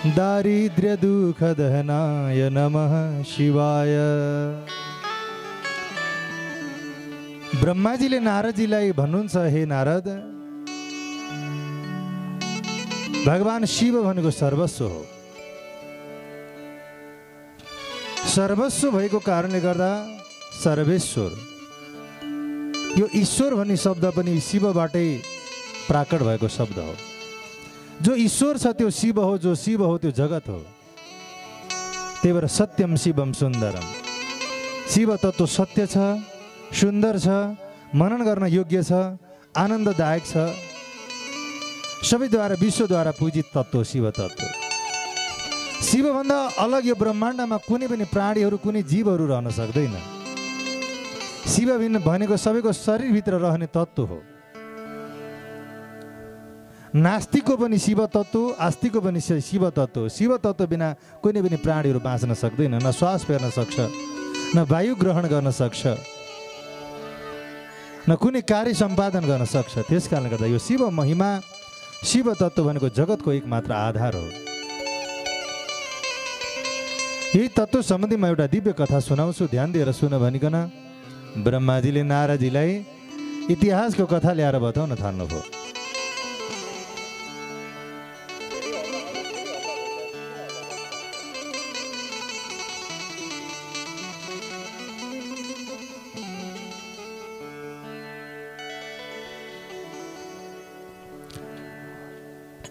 दारिद्र्य दुख दहनाय नमः शिवाय। ब्रह्माजीले नारदजीलाई भन्नुहुन्छ, हे नारद, भगवान शिव भनेको सर्वस्व हो। सर्वस्व भएको कारणले गर्दा सर्वेश्वर, यो ईश्वर भन्ने शब्द पनि शिवबाटै प्राकट भएको शब्द हो। जो ईश्वर छ त्यो शिव हो, जो शिव हो त्यो जगत हो। त्यही भएर सत्यम शिवम सुन्दरम, शिव तत्त्व सत्य छ, सुन्दर छ, मनन गर्न योग्य छ, आनन्ददायक छ, सबैद्वारा विश्वद्वारा पूजित तत्त्व शिव तत्त्व। शिवभन्दा अलग यो ब्रह्माण्डमा कुनै पनि प्राणीहरू, कुनै जीवहरू रहन सक्दैन। शिव भनेको सबैको शरीरभित्र रहने तत्त्व हो। नास्तिकको पनि शिव तत्त्व, आस्तिकको पनि शिव तत्त्व। शिव तत्त्व बिना कुनै पनि प्राणीहरू बाँच्न सक्दैन। न श्वास फेर्न सक्छ, न वायु ग्रहण गर्न सक्छ, न कुनै कार्य सम्पादन गर्न सक्छ। त्यस कारणले गर्दा यो शिव महिमा, शिव तत्त्व भनेको जगतको एक मात्र आधार हो। यही तत्त्व सम्बन्धी म एउटा दिव्य कथा सुनाउँछु, ध्यान दिएर सुन भनिकन ब्रह्माजीले नारदजीलाई इतिहासको कथा ल्याएर बताउन थाल्नुभयो।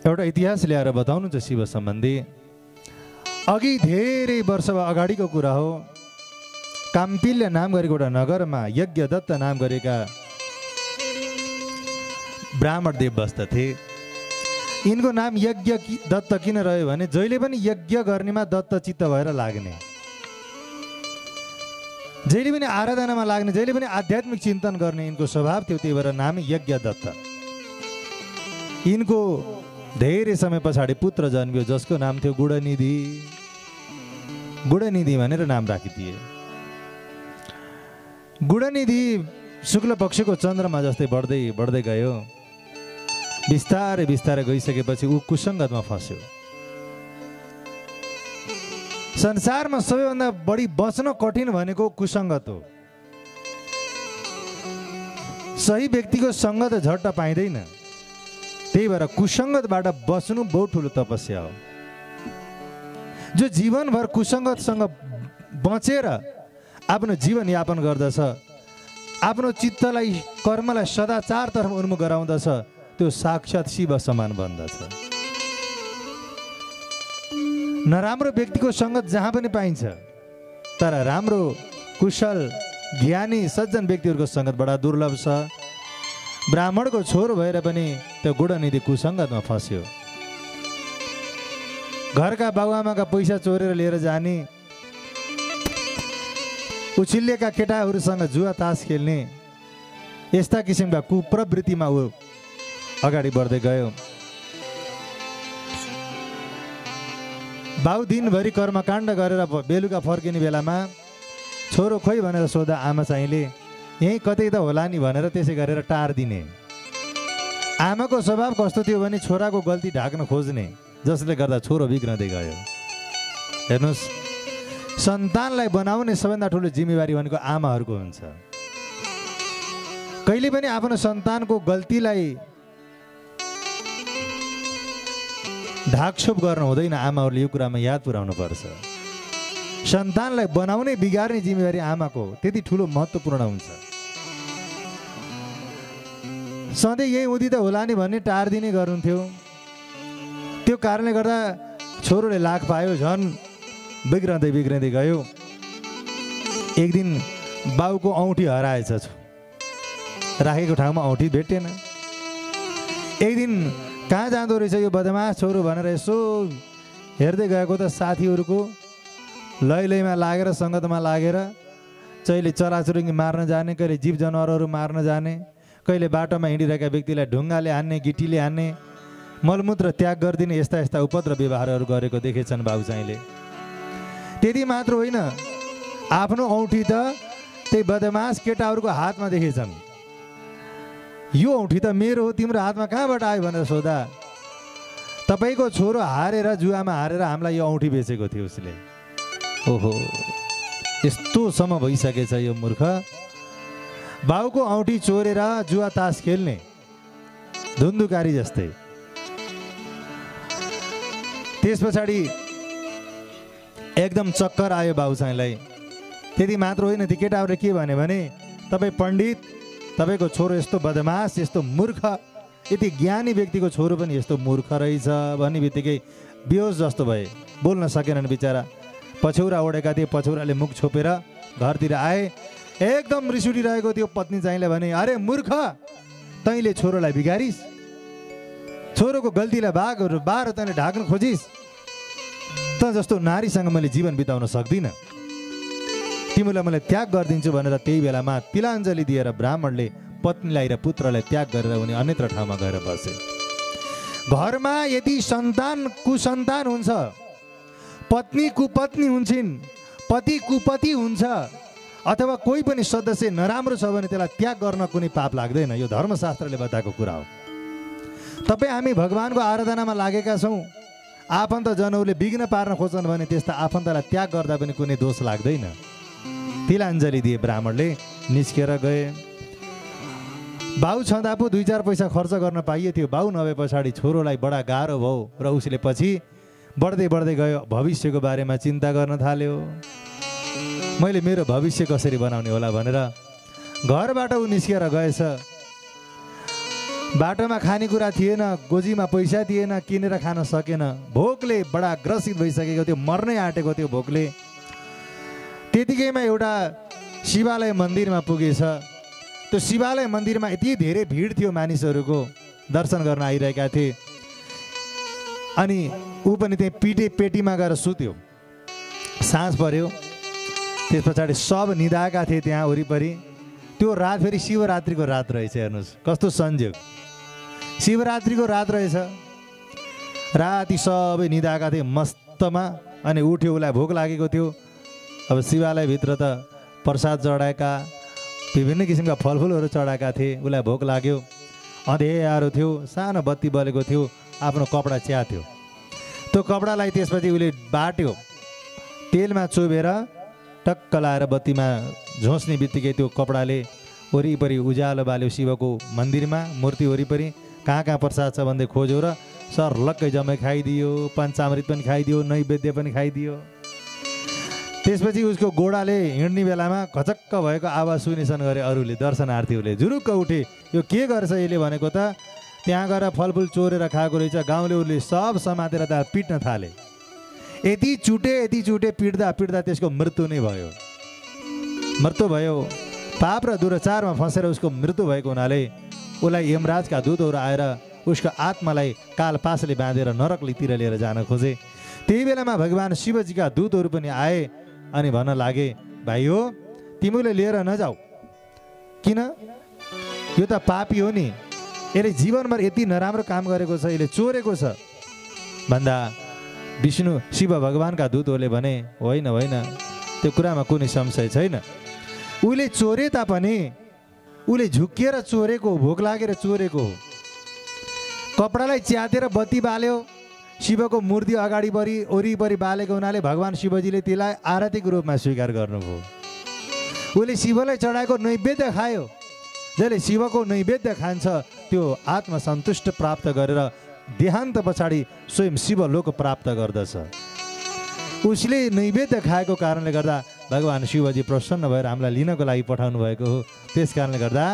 एउटा इतिहास ल्याएर बताउनु छ शिव सम्बन्धी। अघि धेरै वर्ष अगाडिको कुरा हो। काम्पिल्य नाम गरेको एउटा नगरमा यज्ञदत्त नाम गरेका ब्राह्मण देव बस्दथे। यिनको नाम यज्ञ दत्त किन रह्यो भने जहिले पनि यज्ञ गर्नेमा दत्त चित्त भएर लाग्ने, जहिले पनि आराधनामा लाग्ने, जहिले पनि आध्यात्मिक चिन्तन गर्ने यिनको स्वभाव थियो। त्यही भएर नाम यज्ञ दत्त। यिनको धेरै समय पछाडि पुत्र जन्मियो जसको नाम थियो गुणनिधि। गुणनिधि भनेर नाम राखिदिए। गुणनिधि शुक्ल पक्षको चन्द्रमा जस्तै बढ्दै बढ्दै गयो। बिस्तारै बिस्तारै गइसकेपछि ऊ कुसङ्गतमा फस्यो। संसारमा सबैभन्दा बढी बच्न कठिन भनेको कुसङ्गत हो। सही व्यक्तिको सङ्गत झट्ट पाइँदैन। त्यही भएर कुसङ्गतबाट बच्नु बहुत ठुलो तपस्या हो। जो जीवनभर कुसङ्गतसँग बचेर आफ्नो जीवन यापन गर्दछ, आफ्नो चित्तलाई, कर्मलाई सदाचारतर्फ उन्मुख गराउँदछ, त्यो साक्षात् शिव समान बन्दछ। नराम्रो व्यक्तिको सङ्गत जहाँ पनि पाइन्छ, तर राम्रो, कुशल, ज्ञानी, सज्जन व्यक्तिहरूको सङ्गत बडा दुर्लभ छ। ब्राह्मणको छोरो भएर पनि त्यो गुणनिधि कुसङ्गतमा फस्यो। घरका बाबुआमाका पैसा चोरेर लिएर जाने, उछिल्लेका केटाहरूसँग जुवा तास खेल्ने, यस्ता किसिमका कुप्रवृत्तिमा ऊ अगाडि बढ्दै गयो। बाउ दिनभरि कर्मकाण्ड गरेर बेलुका फर्किने बेलामा छोरो खोइ भनेर सोधा आमा चाहिँले यहीँ कतै त होला नि भनेर त्यसै गरेर टार्दिने। आमाको स्वभाव कस्तो थियो भने छोराको गल्ती ढाक्न खोज्ने, जसले गर्दा छोरो बिग्रँदै गयो। हेर्नुहोस्, सन्तानलाई बनाउने सबैभन्दा ठुलो जिम्मेवारी भनेको आमाहरूको हुन्छ। कहिले पनि आफ्नो सन्तानको गल्तीलाई ढाकछोप गर्नु हुँदैन। आमाहरूले यो कुरामा याद पुर्याउनु पर्छ। सन्तानलाई बनाउने, बिगार्ने जिम्मेवारी आमाको त्यति ठुलो महत्त्वपूर्ण हुन्छ। सधैँ यही उदी त होला नि भन्ने टार्दिने गर्नुहुन्थ्यो। त्यो कारणले गर्दा छोरोले लाख पायो, झन् बिग्रँदै बिग्रँदै गयो। एक दिन बाउको औँठी हराएछ, राखेको ठाउँमा औँठी भेटेन। एक दिन कहाँ जाँदो रहेछ यो बदमास छोरो भनेर यसो हेर्दै गएको त साथीहरूको लैमा लागेर, सङ्गतमा लागेर कहिले चराचुरुङ्गी मार्न जाने, कहिले जीव जनावरहरू मार्न जाने, कहिले बाटोमा हिँडिरहेका व्यक्तिलाई ढुङ्गाले हान्ने, गिटीले हान्ने, मलमूत्र त्याग गरिदिने, यस्ता यस्ता उपद्रव व्यवहारहरू गरेको देखेछन् बाबु चाहिँले। त्यति मात्र होइन, आफ्नो औँठी त त्यही बदमास केटाहरूको हातमा देखेछन्। यो औँठी त मेरो हो, तिम्रो हातमा कहाँबाट आयो भनेर सोधा तपाईँको छोरो हारेर जुवामा हारेर हामीलाई यो औँठी बेचेको थियो उसले। ओहो, यस्तोसम्म भइसकेछ यो मूर्ख। बाउको औँठी चोरेर जुवा तास खेल्ने धुन्धुकारी जस्तै। त्यस पछाडि एकदम चक्कर आयो बाउ चाहिँलाई। त्यति मात्र होइन, ती केटाहरूले के भने तपाईँ पण्डित, तपाईँको छोरो यस्तो बदमास, यस्तो मूर्ख, यति ज्ञानी व्यक्तिको छोरो पनि यस्तो मूर्ख रहेछ भन्ने बित्तिकै बेहोस जस्तो भए, बोल्न सकेनन् बिचरा। पछौरा ओढेका थिए, पछौराले मुख छोपेर घरतिर आए। एकदम रिस उठिरहेको थियो पत्नी चाहिँले भने, अरे मूर्ख, तैँले छोरोलाई बिगारिस्, छोरोको गल्तीलाई बार तैँले ढाक्न खोजिस्, त जस्तो नारीसँग मैले जीवन बिताउन सक्दिनँ, तिमीलाई मैले त्याग गरिदिन्छु भनेर त्यही बेलामा तिलाञ्जली दिएर ब्राह्मणले पत्नीलाई र पुत्रलाई त्याग गरेर उनी अन्यत्र ठाउँमा गएर बसे। घरमा यदि सन्तान कुसन्तान हुन्छ, पत्नी कुपत्नी हुन्छन्, पति कुपति हुन्छ, अथवा कोही पनि सदस्य नराम्रो छ भने त्यसलाई त्याग गर्न कुनै पाप लाग्दैन। यो धर्मशास्त्रले बताएको कुरा हो। तपाईँ हामी भगवानको आराधनामा लागेका छौँ, आफन्त जनौले विघ्न पार्न खोज्छन् भने त्यस्ता आफन्तलाई त्याग गर्दा पनि कुनै दोष लाग्दैन। तिलाञ्जली दिए ब्राह्मणले, निस्केर गए। बाउ छँदा पो 2-4 पैसा खर्च गर्न पाइए थियो। बाउ नभए पछाडि छोरोलाई बडा गाह्रो भयो र उसले पछि बढ्दै बढ्दै गयो, भविष्यको बारेमा चिन्ता गर्न थाल्यो। मैले मेरो भविष्य कसरी बनाउने होला भनेर घरबाट ऊ निस्केर गएछ। बाटोमा खानेकुरा थिएन, गोजीमा पैसा थिएन, किनेर खान सकेन। भोकले बडा ग्रसित भइसकेको थियो, मर्नै आँटेको थियो भोकले। त्यतिकैमा एउटा शिवालय मन्दिरमा पुगेछ। त्यो शिवालय मन्दिरमा यति धेरै भिड थियो, मानिसहरूको दर्शन गर्न आइरहेका थिए। अनि ऊ पनि त्यही पेटीमा गएर सुत्यो। साँझ पर्यो। त्यस पछाडि सब निदाएका थिए त्यहाँ वरिपरि। त्यो रात फेरि शिवरात्रिको रात रहेछ। हेर्नुहोस् कस्तो संयोग, शिवरात्रिको रात रहेछ। राति सबै निदाएका थिए मस्तमा। अनि उठ्यो, उसलाई भोक लागेको थियो। अब शिवालयभित्र त प्रसाद चढाएका, विभिन्न किसिमका फलफुलहरू चढाएका थिए। उसलाई भोक लाग्यो, अँध्यारो थियो, सानो बत्ती बलेको थियो, आफ्नो कपडा च्यात्यो। त्यो कपडालाई त्यसपछि उसले बाट्यो, तेलमा चोबेर टक्क लाएर बत्तीमा झोस्ने बित्तिकै त्यो कपडाले वरिपरि उज्यालो बाल्यो शिवको मन्दिरमा, मूर्ति वरिपरि। कहाँ प्रसाद छ भन्दै खोज्यो र सर्लक्कै जम्मै खाइदियो। पञ्चामृत पनि खाइदियो, नैवेद्य पनि खाइदियो। त्यसपछि उसको गोडाले हिँड्ने बेलामा खचक्क भएको आवाज सुनिसन गरे अरूले, दर्शनार्थीहरूले जुरुक्क उठे। यो के गर्छ यसले भनेको त त्यहाँ गएर फलफुल चोरेर खाएको रहेछ। गाउँलेहरूले सब समातेर त पिट्न थाले। यति चुटे पिट्दा त्यसको मृत्यु नै भयो। मृत्यु भयो। पाप र दुराचारमा फँसेर उसको मृत्यु भएको हुनाले उसलाई यमराजका दूतहरू आएर उसको आत्मालाई कालपासले बाँधेर नरकतिर लिएर जान खोजे। त्यही बेलामा भगवान् शिवजीका दूतहरू पनि आए अनि भन्न लागे, भाइ हो, तिमीले लिएर नजाऊ। किन? यो त पापी हो नि, यसले जीवनभर यति नराम्रो काम गरेको छ, यसले चोरेको छ भन्दा विष्णु शिव भगवानका दूतहरूले भने, होइन होइन, त्यो कुरामा कुनै संशय छैन। उसले चोरे तापनि उसले झुक्किएर चोरेको, भोक लागेर चोरेको हो। कपडालाई च्यातेर बत्ती बाल्यो, शिवको मूर्ति अगाडि वरिपरि बालेको हुनाले भगवान् शिवजीले त्यसलाई आरतीको रूपमा स्वीकार गर्नुभयो। उसले शिवलाई चढाएको नैवेद्य खायो। जसले शिवको नैवेद्य खान्छ त्यो आत्मसन्तुष्ट प्राप्त गरेर देहान्त पछाडि स्वयं शिवलोक प्राप्त गर्दछ। उसले नैवेद्य खाएको कारणले गर्दा भगवान् शिवजी प्रसन्न भएर हामीलाई लिनको लागि पठाउनु भएको हो। त्यस कारणले गर्दा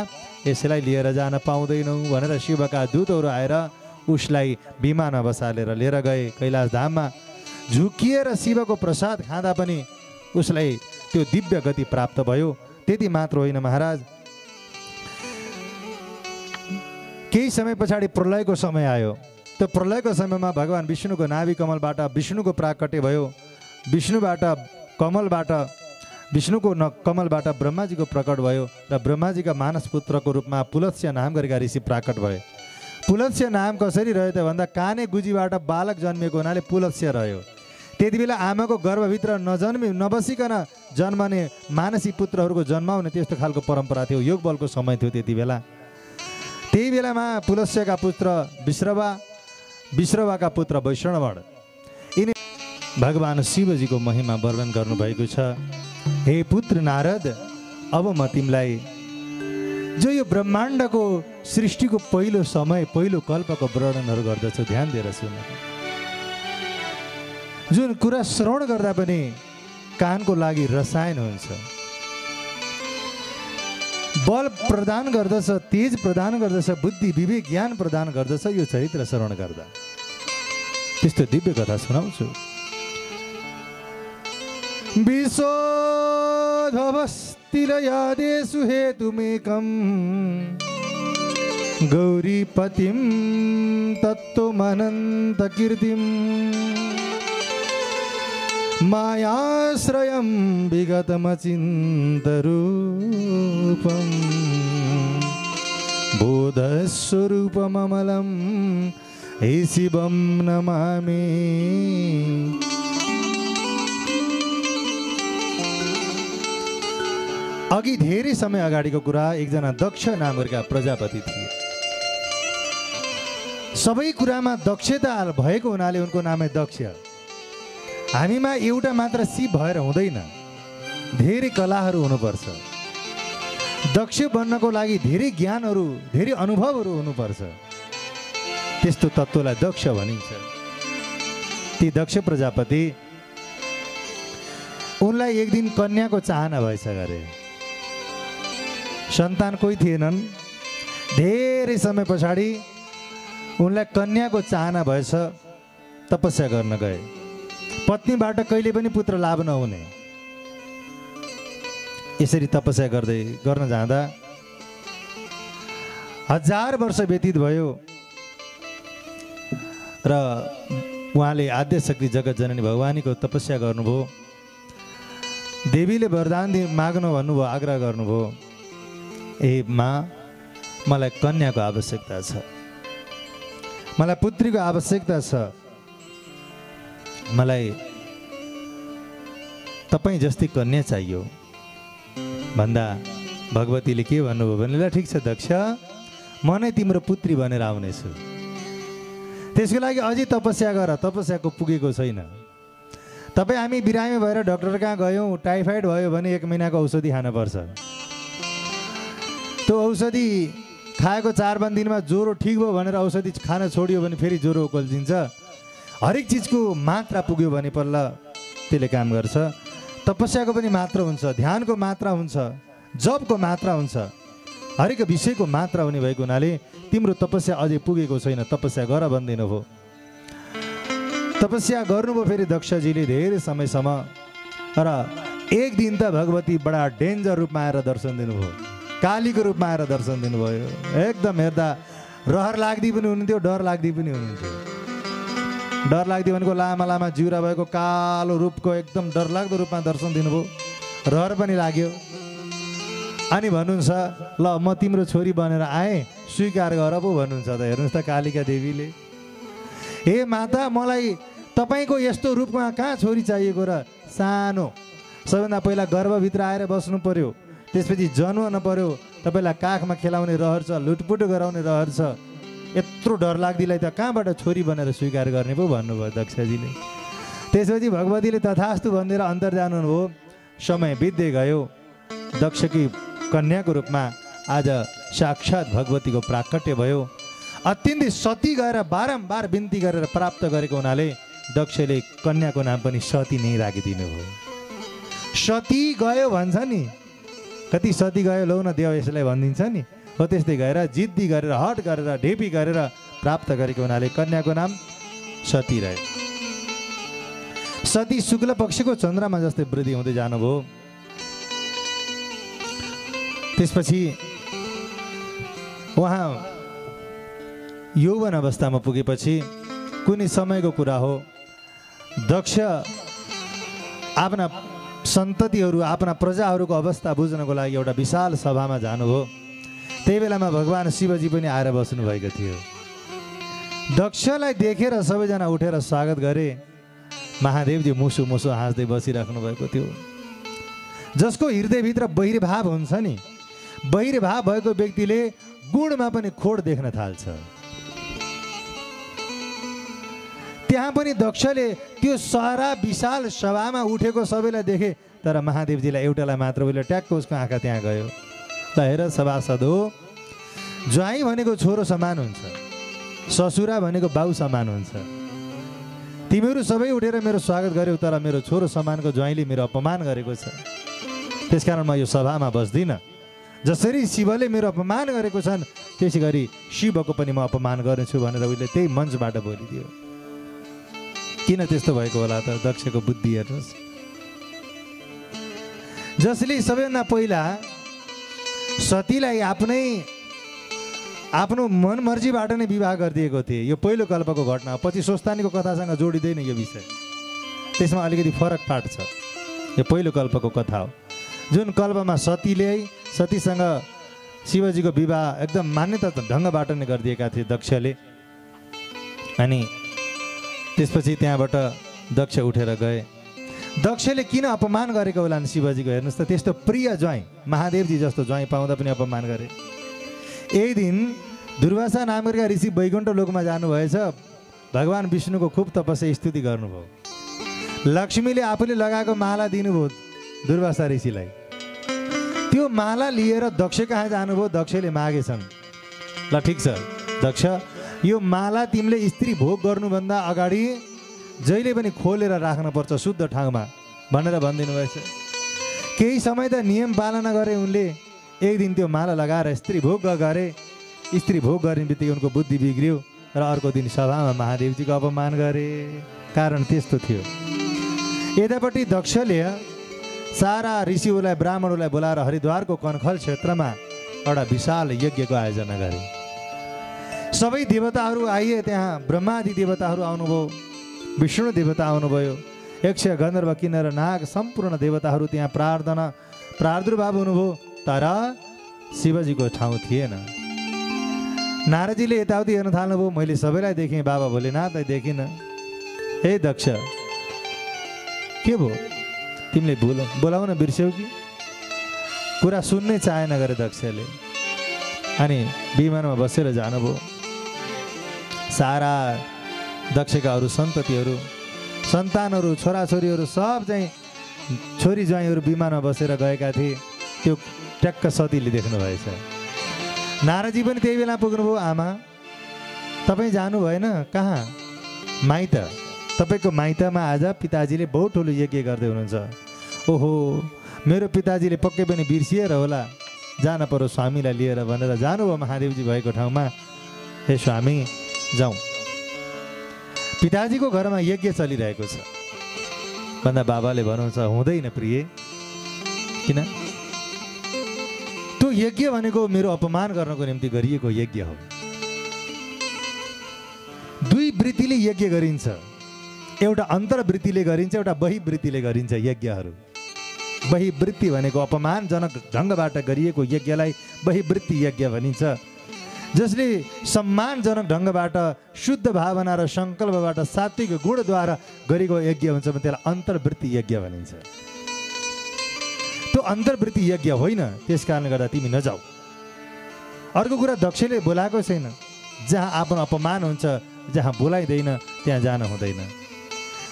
यसलाई लिएर जान पाउँदैनौँ भनेर शिवका दूतहरू आएर उसलाई विमानमा बसालेर लिएर गए कैलाश धाममा। झुकिएर शिवको प्रसाद खाँदा पनि उसलाई त्यो दिव्य गति प्राप्त भयो। त्यति मात्र होइन महाराज, केही समय पछाडि प्रलयको समय आयो। त्यो प्रलयको समयमा भगवान् विष्णुको नाभि कमलबाट विष्णुको प्राकट्य भयो। विष्णुको कमलबाट ब्रह्माजीको प्रकट भयो र ब्रह्माजीका मानस पुत्रको रूपमा पुलत्स्य नाम गरेका ऋषि प्राकट भए। पुलत्स्य नाम कसरी रह्यो त भन्दा काने गुजीबाट बालक जन्मिएको हुनाले पुलत्स्य रह्यो। त्यति बेला आमाको गर्भभित्र नबसिकन जन्मने मानसी पुत्रहरूको जन्माउने त्यस्तो खालको परम्परा थियो। योग बलको समय थियो त्यति बेला। त्यही बेलामा पुलस्यका पुत्र विश्रवा विश्रवाका पुत्र वैष्णवण यिनी भगवान शिवजीको महिमा वर्णन गर्नुभएको छ। हे पुत्र नारद, अब म तिमीलाई जो यो ब्रह्माण्डको सृष्टिको पहिलो समय पहिलो कल्पको वर्णनहरू गर्दछु, ध्यान दिएर सुन। जुन कुरा श्रवण गर्दा पनि कानको लागि रसायन हुन्छ, बल प्रदान गर्दछ, तेज प्रदान गर्दछ, बुद्धि विवेक ज्ञान प्रदान गर्दछ यो चरित्र श्रवण गर्दा। त्यस्तो दिव्य कथा सुनाउँछु। विशोधवस्तिलयादेषु हेतुमेकं गौरीपतिं तत्त्वमनन्तकीर्तिं मायाश्रयं विगतमचिन्तरूपं बोधस्वरूपममलं हे शिवं नमामि। अघि धेरै समय अगाडिको कुरा, एकजना दक्ष नामका प्रजापति थिए। सबै कुरामा दक्षता भएको हुनाले उनको नामै दक्ष। हामीमा एउटा मात्र सिप भएर हुँदैन, धेरै कलाहरू हुनुपर्छ। दक्ष बन्नको लागि धेरै ज्ञानहरू, धेरै अनुभवहरू हुनुपर्छ। त्यस्तो तत्त्वलाई दक्ष भनिन्छ। ती दक्ष प्रजापति, उनलाई एक दिन कन्याको चाहना भएछ गरे। सन्तान कोही थिएनन्। धेरै समय पछाडि उनलाई कन्याको चाहना भएछ। तपस्या गर्न गए। पत्नीबाट कहिले पनि पुत्र लाभ नहुने। यसरी तपस्या गर्न जाँदा 1000 वर्ष व्यतीत भयो र उहाँले आद्य शक्ति जगत जननी भगवानीको तपस्या गर्नुभयो। देवीले वरदान माग्नु भन्नुभयो, आग्रह गर्नुभयो, ए माँ, मलाई कन्याको आवश्यकता छ, मलाई पुत्रीको आवश्यकता छ, मलाई तपाईँ जस्तै कन्या चाहियो भन्दा भगवतीले के भन्नुभयो भने, ल ठिक छ दक्ष, म नै तिम्रो पुत्री बनेर आउनेछु। त्यसको लागि अझै तपस्या गर। तपस्याको पुगेको छैन। तपाईँ हामी बिरामी भएर डाक्टर कहाँ गयौँ, टाइफाइड भयो भने 1 महिनाको औषधि खानुपर्छ। त्यो औषधि खाएको 4 दिनमा ज्वरो ठिक भयो भनेर औषधि खान छोडियो भने फेरि ज्वरो उक्लिन्छ। हरेक चिजको मात्रा पुग्यो भने पल्ल त्यसले काम गर्छ। तपस्याको पनि मात्रा हुन्छ, ध्यानको मात्रा हुन्छ, जपको मात्रा हुन्छ, हरेक विषयको मात्रा हुने भएको हुनाले तिम्रो तपस्या अझै पुगेको छैन, तपस्या गर भन्दिनु भयो। तपस्या गर्नुभयो फेरि दक्षजीले धेरै समयसम्म। र एक दिन त भगवती बडा डेन्जर रूपमा आएर दर्शन दिनुभयो, कालीको रूपमा आएर दर्शन दिनुभयो। एकदम हेर्दा रहर लाग्दी पनि हुनुहुन्थ्यो, डर लाग्दी पनि हुनुहुन्थ्यो। डर लाग्दी भनेको लामा लामा जिउरा भएको कालो रूपको एकदम डरलाग्दो रूपमा दर्शन दिनुभयो। रहर पनि लाग्यो। अनि भन्नुहुन्छ, ल म तिम्रो छोरी बनेर आएँ, स्वीकार गर पो भन्नुहुन्छ त। हेर्नुहोस् त कालिका देवीले, हे माता, मलाई तपाईँको यस्तो रूपमा कहाँ छोरी चाहिएको र? सानो, सबैभन्दा पहिला गर्भभित्र आएर बस्नु पर्यो, त्यसपछि जन्मन पर्यो, तपाईँलाई काखमा खेलाउने रहर छ, लुटपुट गराउने रहर छ। यत्रो डर लाग्दीलाई त कहाँबाट छोरी बनेर स्वीकार गर्ने पो भन्नुभयो दक्षजीले। त्यसपछि भगवतीले तथास्तु भनेर अन्तर्धान हुनुभयो। समय बित्दै गयो। दक्षकी कन्याको रूपमा आज साक्षात भगवतीको प्राकट्य भयो। अत्यन्तै सती गएर बारम्बार बिन्ती गरेर प्राप्त गरेको हुनाले दक्षले कन्याको नाम पनि सती नै राखिदिनु भयो। सती गयो भन्छ नि, कति सती गयो लौ न देव यसलाई भनिदिन्छ नि, हो त्यस्तै गएर जिद्दी गरेर हट गरेर ढेपी गरेर प्राप्त गरेको हुनाले कन्याको नाम सती रह्यो। सती शुक्ल पक्षको चन्द्रमा जस्तै वृद्धि हुँदै जानुभयो। त्यसपछि उहाँ यौवन अवस्थामा पुगेपछि कुनै समयको कुरा हो, दक्ष आफ्ना सन्ततिहरू आफ्ना प्रजाहरूको अवस्था बुझ्नको लागि एउटा विशाल सभामा जानुभयो। त्यही बेलामा भगवान शिवजी पनि आएर बस्नु भएको थियो। दक्षलाई देखेर सबैजना उठेर स्वागत गरे। महादेवजी मुसु मुसु हाँस्दै बसिराख्नु भएको थियो। जसको हृदयभित्र बहिर्भाव हुन्छ नि, बहिर्भाव भएको व्यक्तिले गुणमा पनि खोड देख्न थाल्छ। त्यहाँ पनि दक्षले त्यो सारा विशाल सभामा उठेको सबैलाई देखे, तर महादेवजीलाई एउटालाई मात्र उसले ट्याक्क उसको आँखा त्यहाँ गयो। त हेर सभासद हो, ज्वाइँ भनेको छोरो समान हुन्छ, ससुरा भनेको बाउ समान हुन्छ। तिमीहरू सबै उठेर मेरो स्वागत गर्यौ, तर मेरो छोरो समानको ज्वाइँले मेरो अपमान गरेको छ। त्यसकारण म यो सभामा बस्दिनँ। जसरी शिवले मेरो अपमान गरेको छन्, त्यसै गरी शिवको पनि म अपमान गर्नेछु भनेर उसले त्यही मञ्चबाट बोलिदियो। किन त्यस्तो भएको होला त? दक्षको बुद्धि हेर्नुहोस्। जसले सबैभन्दा पहिला सतीलाई आफ्नो मनमर्जीबाट नै विवाह गरिदिएको थिए, यो पहिलो कल्पको घटना। पछि स्वस्तानीको कथासँग जोडिँदैन यो विषय, त्यसमा अलिकति फरक पाठ छ। यो पहिलो कल्पको कथा हो, जुन कल्पमा सतीसँग शिवजीको विवाह एकदम मान्यता ढङ्गबाट नै गरिदिएका थिए दक्षले। अनि त्यसपछि त्यहाँबाट दक्ष उठेर गए। दक्षले किन अपमान गरेको होला शिवजीको? हेर्नुहोस् त, त्यस्तो प्रिय ज्वाइँ, महादेवजी जस्तो ज्वाइँ पाउँदा पनि अपमान गरे। एक दिन दुर्वासा नामका ऋषि वैकुण्ठ लोकमा जानुभएछ। भगवान् विष्णुको खुब तपस्या स्तुति गर्नुभयो। लक्ष्मीले आफूले लगाएको माला दिनुभयो दुर्वासा ऋषिलाई। त्यो माला लिएर दक्ष कहाँ जानुभयो? दक्षले मागेछन्, ल ठिक छ दक्ष, यो माला तिमीले स्त्री भोग गर्नुभन्दा अगाडि जहिले पनि खोलेर राख्नुपर्छ शुद्ध ठाउँमा भनेर भनिदिनु भएछ। केही समय त नियम पालना गरे उनले। एक दिन त्यो माला लगाएर स्त्री भोग गरे। स्त्री भोग गर्ने बित्तिकै उनको बुद्धि बिग्रियो र अर्को दिन सभामा महादेवजीको अपमान गरे। कारण त्यस्तो थियो। यतापट्टि दक्षले सारा ऋषिहरूलाई ब्राह्मणहरूलाई बोलाएर हरिद्वारको कनखल क्षेत्रमा एउटा विशाल यज्ञको आयोजना गरे। सबै देवताहरू आइए, त्यहाँ ब्रह्मादि देवताहरू आउनुभयो, विष्णु देवता आउनुभयो, यक्ष गन्धर्व किन्नर नाग सम्पूर्ण देवताहरू त्यहाँ प्रादुर्भाव हुनुभयो। तर शिवजीको ठाउँ थिएन। नारदजीले यताउति हेर्न थाल्नुभयो। मैले सबैलाई देखेँ, बाबा भोलेनाथलाई देखिनँ। हे दक्ष, के भयो? तिमीले बोलाउन बिर्स्यौ कि? कुरा सुन्नै चाहेन गरे दक्षले। अनि विमानमा बसेर जानुभयो। सारा दक्षका अरू सन्ततिहरू, सन्तानहरू, छोराछोरीहरू सब चाहिँ छोरी ज्वाइँहरू विमानमा बसेर गएका थिए। त्यो ट्याक्क सतीले देख्नु भएछ। नारदजी पनि त्यही बेला पुग्नुभयो। आमा, तपाईँ जानु भएन? कहाँ? माइत। तपाईँको माइतमा आज पिताजीले बहुत ठुलो यज्ञ गर्दै हुनुहुन्छ। ओहो, मेरो पिताजीले पक्कै पनि बिर्सिएर होला, जान पर्यो स्वामीलाई लिएर भनेर जानुभयो महादेवजी भएको ठाउँमा। हे स्वामी, जाउँ। पिताजीको घरमा यज्ञ चलिरहेको छ भन्दा बाबाले भन्नुहुन्छ, हुँदैन प्रिय। किन? त्यो यज्ञ भनेको मेरो अपमान गर्नको निम्ति गरिएको यज्ञ हो। दुई वृत्तिले यज्ञ गरिन्छ, एउटा अन्तर्वृत्तिले गरिन्छ, एउटा बहिवृत्तिले गरिन्छ यज्ञहरू। बहिवृत्ति भनेको अपमानजनक ढङ्गबाट गरिएको यज्ञलाई बहिवृत्ति यज्ञ भनिन्छ। जसले सम्मानजनक ढङ्गबाट शुद्ध भावना र सङ्कल्पबाट सात्विक गुणद्वारा गरेको यज्ञ हुन्छ भने त्यसलाई अन्तर्वृत्ति यज्ञ भनिन्छ। त्यो अन्तर्वृत्ति यज्ञ होइन, त्यस कारणले गर्दा तिमी नजाऊ। अर्को कुरा, दक्षले बोलाएको छैन। जहाँ आफ्नो अपमान हुन्छ, जहाँ बोलाइँदैन, त्यहाँ जान हुँदैन।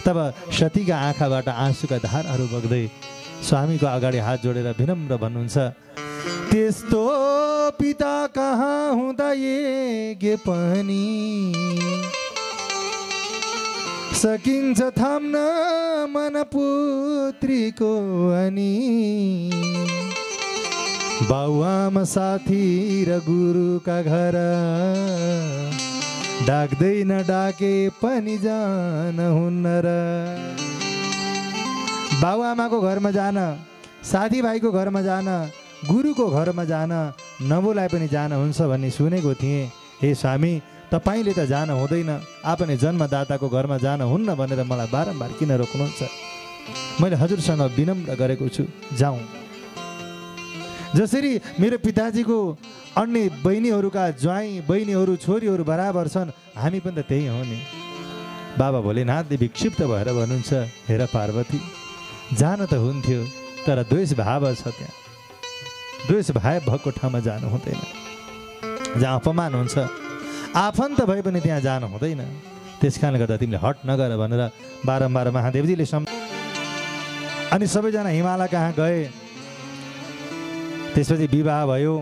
तब सतीका आँखाबाट आँसुका धारहरू बग्दै स्वामीको अगाडि हात जोडेर विनम्र भन्नुहुन्छ, त्यस्तो पिता कहाँ हुँदा यज्ञ पनि सकिन्छ थाम्न मन पुत्रीको अनि। बाउआमा साथी र गुरुका घर डाक्दैन डाके पनि जान हुन्न र। बाउआमाको घरमा जान, साथीभाइको घरमा जान, गुरुको घरमा जान नबोलाए पनि जान हुन्छ भन्ने सुनेको थिएँ। हे स्वामी, तपाईँले त जान हुँदैन, आफ्नै जन्मदाताको घरमा जान हुन्न भनेर मलाई बारम्बार किन रोक्नुहुन्छ? मैले हजुरसँग विनम्र गरेको छु, जाउँ। जसरी मेरो पिताजीको अन्य बहिनीहरूका ज्वाइँ बहिनीहरू छोरीहरू बराबर छन्, हामी पनि त त्यही हौ नि। बाबा भोलेनाथले विक्षिप्त भएर भन्नुहुन्छ, हेर पार्वती, जान त हुन्थ्यो, तर द्वेष भाव छ त्यहाँ। द्वेष भाव भएको ठाउँमा जानु हुँदैन। जहाँ अपमान हुन्छ, आफन्त भए पनि त्यहाँ जानु हुँदैन। त्यस कारणले गर्दा तिमीले हट नगर भनेर बारम्बार महादेवजीले अनि सबैजना हिमालय कहाँ गए। त्यसपछि विवाह भयो,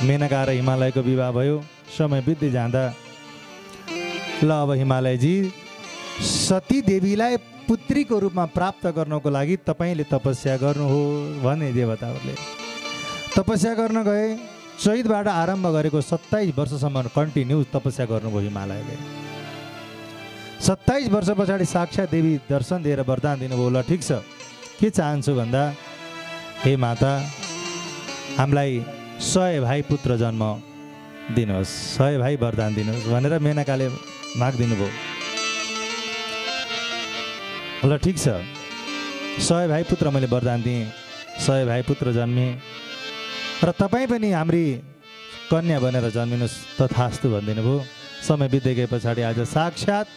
मेनका र हिमालयको विवाह भयो। समय बित्दै जाँदा ल अब हिमालयजी सती देवीलाई पुत्रीको रूपमा प्राप्त गर्नको लागि तपाईँले तपस्या गर्नु हो भने देवताहरूले तपस्या गर्न गए। चैतबाट आरम्भ गरेको 27 वर्षसम्म कन्टिन्यू तपस्या गर्नुभयो हिमालयले। 27 वर्ष पछाडि साक्षात् देवी दर्शन दिएर वरदान दिनुभयो। ल ठिक छ, के चाहन्छु भन्दा हे माता हामीलाई 100 भाइ पुत्र जन्म दिनुहोस्, 100 भाइ वरदान दिनुहोस् भनेर मेनकाले माग दिनुभयो। ल ठिक छ, 100 भाइ पुत्र मैले वरदान दिएँ, 100 भाइ पुत्र जन्मे र तपाईँ पनि हाम्री कन्या बनेर जन्मिनुहोस् तथास्तु भनिदिनु भयो। समय बित्दै गए पछाडि आज साक्षात्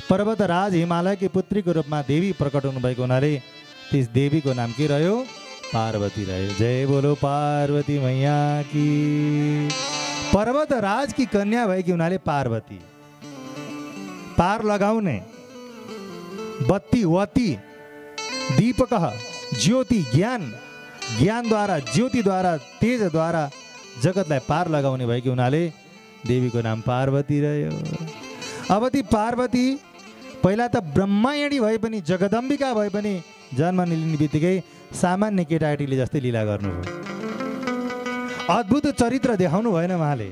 पर्वतराज हिमालयकी पुत्रीको रूपमा देवी प्रकट हुनुभएको हुनाले त्यस देवीको नाम के रह्यो? पार्वती रह्यो। जय बोलो पार्वती मैया की। पर्वतराज की कन्या भएकी हुनाले पार्वती, पार लगाउने, बत्ती वती, दीपक ज्योति ज्ञान, ज्ञानद्वारा ज्योतिद्वारा तेजद्वारा जगतलाई पार लगाउने भएकी हुनाले देवीको नाम पार्वती रह्यो। अब ती पार्वती पहिला त ब्रह्मायणी भए पनि जगदम्बिका भए पनि जन्म लिने बित्तिकै सामान्य केटाकेटीले जस्तै लीला गर्नुभयो। अद्भुत चरित्र देखाउनु भएन उहाँले,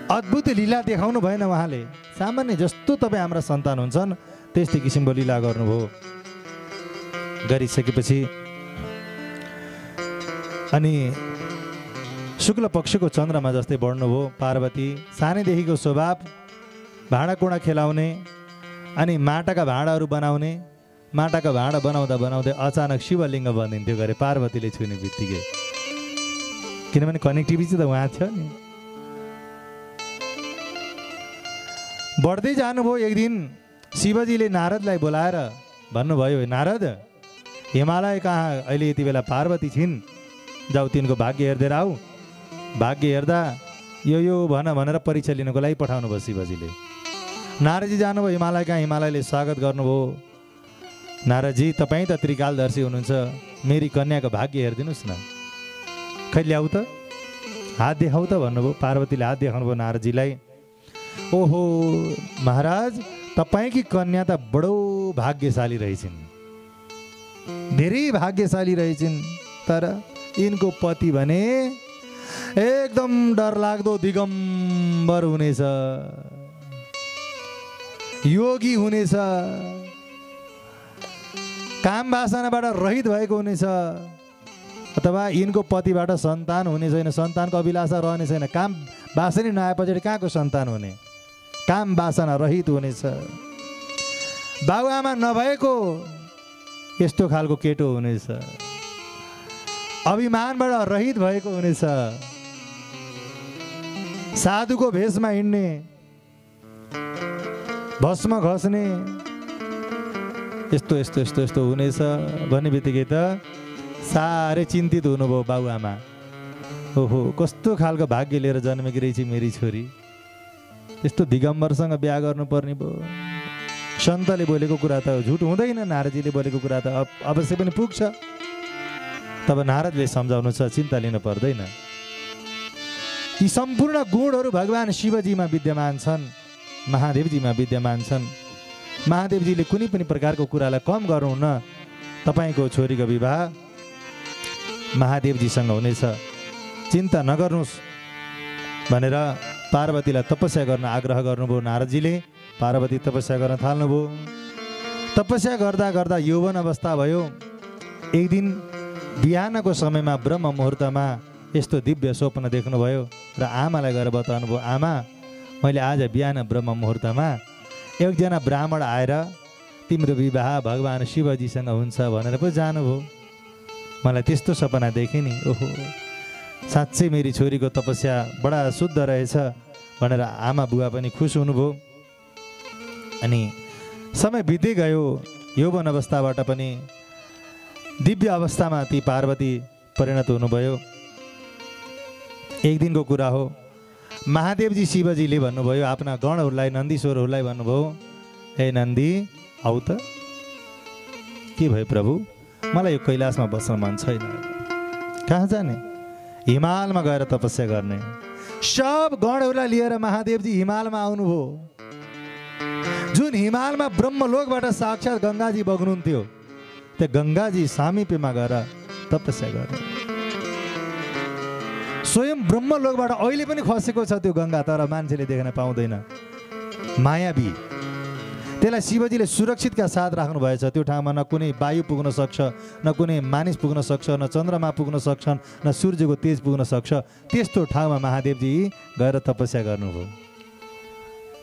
अद्भुत लीला देखाउनु भएन उहाँले। सामान्य जस्तो तपाईँ हाम्रा सन्तान हुन्छन् त्यस्तै किसिमको लीला गर्नुभयो। गरिसकेपछि अनि शुक्ल पक्षको चन्द्रमा जस्तै बढ्नुभयो। पार्वती सानैदेखिको स्वभाव भाँडाकुँडा खेलाउने अनि माटाका भाँडाहरू बनाउने, माटाका भाँडा बनाउँदा बनाउँदै अचानक शिवलिङ्ग बनिन्थ्यो गरे पार्वतीले छुने बित्तिकै, किनभने कनेक्टिभिटी त उहाँ थियो नि। बढ्दै जानुभयो। एक दिन शिवजीले नारदलाई बोलाएर भन्नुभयो, नारद हिमालय कहाँ अहिले यति बेला पार्वती छिन्, जाऊ तिनको भाग्य हेर्दै आऊ। भाग्य हेर्दा यो भन भनेर परीक्षा लिनको लागि पठाउनु भयो शिवजीले। नारदजी जानुभयो हिमालय कहाँ, हिमालयले स्वागत गर्नुभयो। नारदजी तपाईँ त त्रिकालदर्शी हुनुहुन्छ, मेरी कन्याको भाग्य हेरिदिनुहोस् न, खै ल्याऊ त, हात देखाऊ त भन्नुभयो। पार्वतीले हात देखाउनु भयो नारदजीलाई। ओहो महाराज तपाईँकी कन्या त बडो भाग्यशाली रहेछन्, धेरै भाग्यशाली रहेछन्, तर यिनको पति भने एकदम डरलाग्दो दिगम्बर हुनेछ, योगी हुनेछ, काम वासनाबाट रहित भएको हुनेछ, अथवा यिनको पतिबाट सन्तान हुने छैन, सन्तानको अभिलाषा रहने छैन। काम वासना नआए पछाडि कहाँको सन्तान हुने, काम वासना रहित हुनेछ, बाबुआमा नभएको यस्तो खालको केटो हुनेछ, अभिमानबाट रहित भएको हुनेछ, साधुको भेषमा हिँड्ने, भस्म घस्ने, यस्तो यस्तो यस्तो यस्तो हुनेछ भन्ने बित्तिकै त साह्रै चिन्तित हुनुभयो बाबुआमा। ओहो कस्तो खालको भाग्य लिएर जन्मेकी रहेछ मेरी छोरी, यस्तो दिगम्बरसँग बिहा गर्नुपर्ने भयो। सन्तले बोलेको कुरा त झुट हुँदैन, नारदजीले बोलेको कुरा त अवश्य पनि पुग्छ। तब नारदले सम्झाउनु छ, चिन्ता लिनु पर्दैन, यी सम्पूर्ण गुणहरू भगवान शिवजीमा विद्यमान छन्, महादेवजीमा विद्यमान छन्। महादेवजीले कुनै पनि प्रकारको कुरालाई कम गर्नुहुन्न। तपाईँको छोरीको विवाह महादेवजीसँग हुनेछ, चिन्ता नगर्नुहोस् भनेर पार्वतीलाई तपस्या गर्न आग्रह गर्नुभयो नारदजीले। पार्वती तपस्या गर्न थाल्नुभयो। तपस्या गर्दा गर्दा यौवन अवस्था भयो। एक दिन बिहानको समयमा ब्रह्म मुहुर्तमा यस्तो दिव्य स्वप्न देख्नुभयो र आमालाई गएर बताउनु भयो, आमा मैले आज बिहान ब्रह्म मुहुर्तमा एकजना ब्राह्मण आएर तिम्रो विवाह भगवान शिवजीसँग हुन्छ भनेर पो जानुभयो। मलाई त्यस्तो सपना देखेँ नि। ओहो साँच्चै मेरी छोरीको तपस्या बडा शुद्ध रहेछ भनेर आमा बुवा पनि खुस हुनुभयो। अनि समय बित्दै गयो। यौवन अवस्थाबाट पनि दिव्य अवस्थामा ती पार्वती परिणत हुनुभयो। एक दिनको कुरा हो, महादेवजी शिवजीले भन्नुभयो आफ्ना गणहरूलाई नन्दीश्वरहरूलाई भन्नुभयो, हे नन्दी आऊ त। के भयो प्रभु, मलाई यो कैलाशमा बस्न मन छैन। कहाँ जाने? हिमालमा गएर तपस्या गर्ने। सब गणहरूलाई लिएर महादेवजी हिमालमा आउनुभयो। जुन हिमालमा ब्रह्मलोकबाट साक्षात गङ्गाजी बग्नुहुन्थ्यो, त्यो गङ्गाजी सामिप्यमा गएर तपस्या गर्ने। स्वयं ब्रह्मलोकबाट अहिले पनि खसेको छ त्यो गङ्गा, तर मान्छेले देख्न पाउँदैन। मायावी, त्यसलाई शिवजीले सुरक्षितका साथ राख्नु भएछ। त्यो ठाउँमा न कुनै वायु पुग्न सक्छ, न कुनै मानिस पुग्न सक्छ, न चन्द्रमा पुग्न सक्छन्, न सूर्यको तेज पुग्न सक्छ। त्यस्तो ठाउँमा महादेवजी गएर तपस्या गर्नुभयो,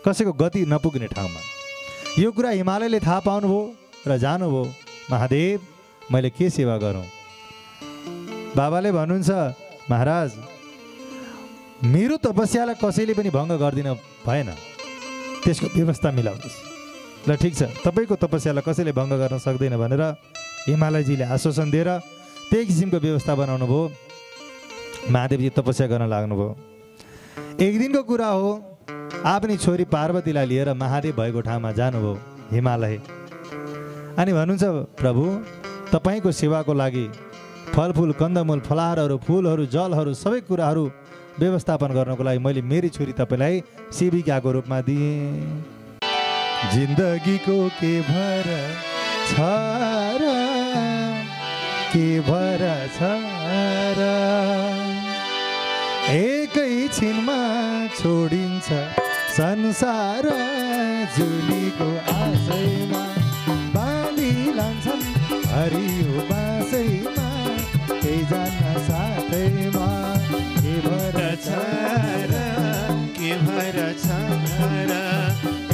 कसैको गति नपुग्ने ठाउँमा। यो कुरा हिमालयले थाहा पाउनुभयो र जानुभयो, महादेव मैले के सेवा गरौँ? बाबाले भन्नुहुन्छ, महाराज मेरो तपस्यालाई कसैले पनि भङ्ग गरिदिन भएन, त्यसको व्यवस्था मिलाउनुहोस्। ल ठिक छ, तपाईँको तपस्यालाई कसैले भङ्ग गर्न सक्दैन भनेर हिमालयजीले आश्वासन दिएर त्यही किसिमको व्यवस्था बनाउनु भयो। महादेवजी तपस्या गर्न लाग्नुभयो। एक दिनको कुरा हो, आफ्नी छोरी पार्वतीलाई लिएर महादेव भएको ठाउँमा जानुभयो, हिमालय। अनि भन्नुहुन्छ, प्रभु तपाईँको सेवाको लागि फलफुल, कन्दमूल, फलाहारहरू, फुलहरू, जलहरू सबै कुराहरू व्यवस्थापन गर्नको लागि मैले मेरी छोरी तपाईँलाई सेविकाको रूपमा दिएँ। जिन्दगीको के भर छ र, के भर छ र, एकैछिनमा छोडिन्छ संसार। जुलीको आशैमा बाँधी लान्छन् हरियो बाँसैमा, केही जान्न साथैमा। के भर छ र, के भर छ र,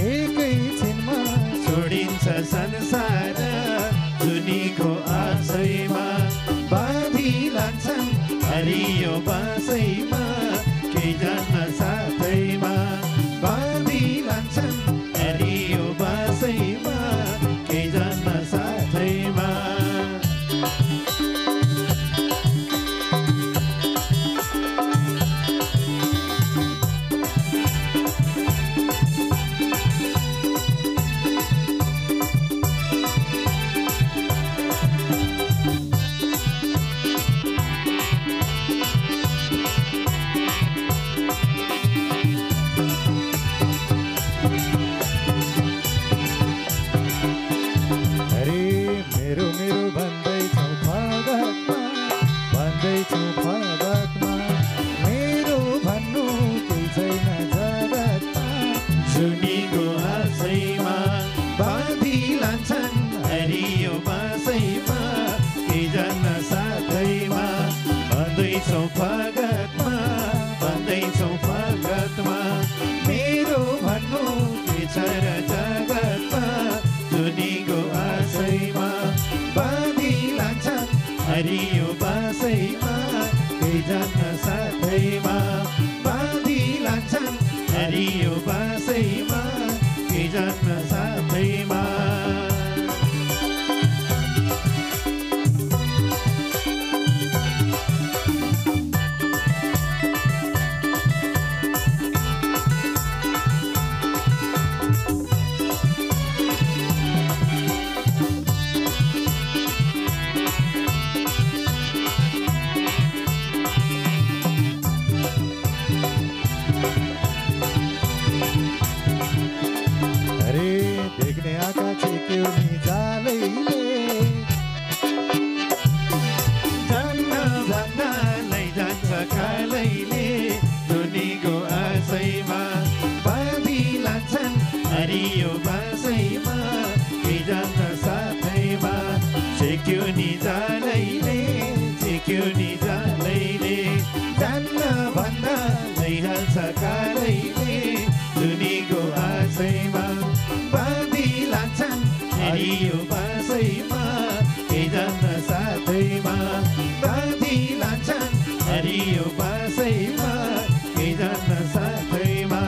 एकैछिनमा छोडिन्छ संसार। जुलीको आशैमा बाँधी लान्छन् हरियो बाँसैमा, केही जान्न साथैमा। बाँधी लान्छन् हरियो बाँसैमा, केही जान्न साथैमा। हरियो बाँसैमा केही जान्न साथैमा, बाँधी लान्छन् हरियो बाँसैमा, केही जान्न साथैमा।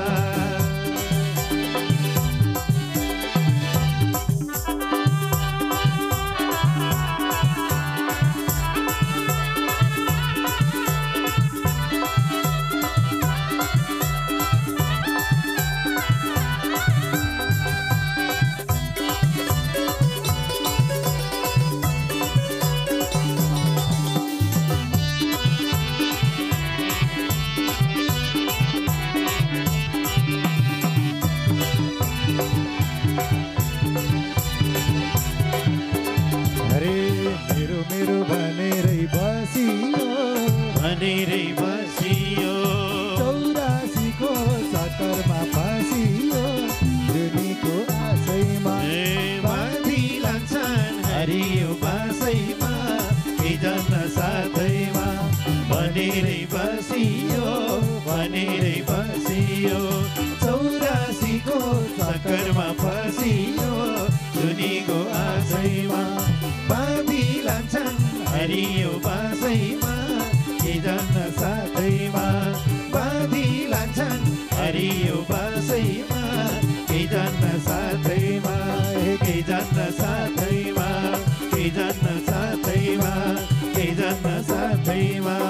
सुनेरै बसियो 84 को चक्करमा फसियो जुनीको आशैमा बाँधी लान्छन् हरियो बाँसैमा के जान्न साथैमा बाँधी लान्छन् हरियो बाँसैमा के जान्न साथैमा के जान्न साथैमा के जान्न साथैमा के जान्न साथैमा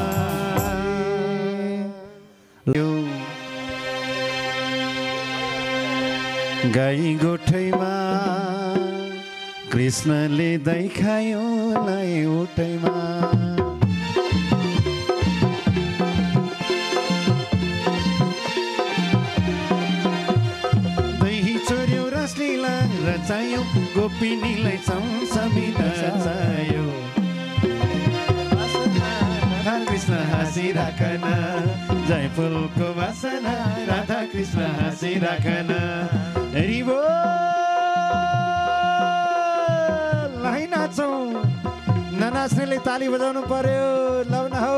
गाई गोठैमा कृष्णले देखायो लाई उठैमा दही चोर्यो रसलीला रचायो गोपिनीलाई संसमिता चायो कृष्ण हाँसिराखन जय फुलको वासना राधा कृष्ण हाँसिराखन हरिबो लाई नाचौँ ननाच्नेले ताली बजाउनु पर्यो लौ न हो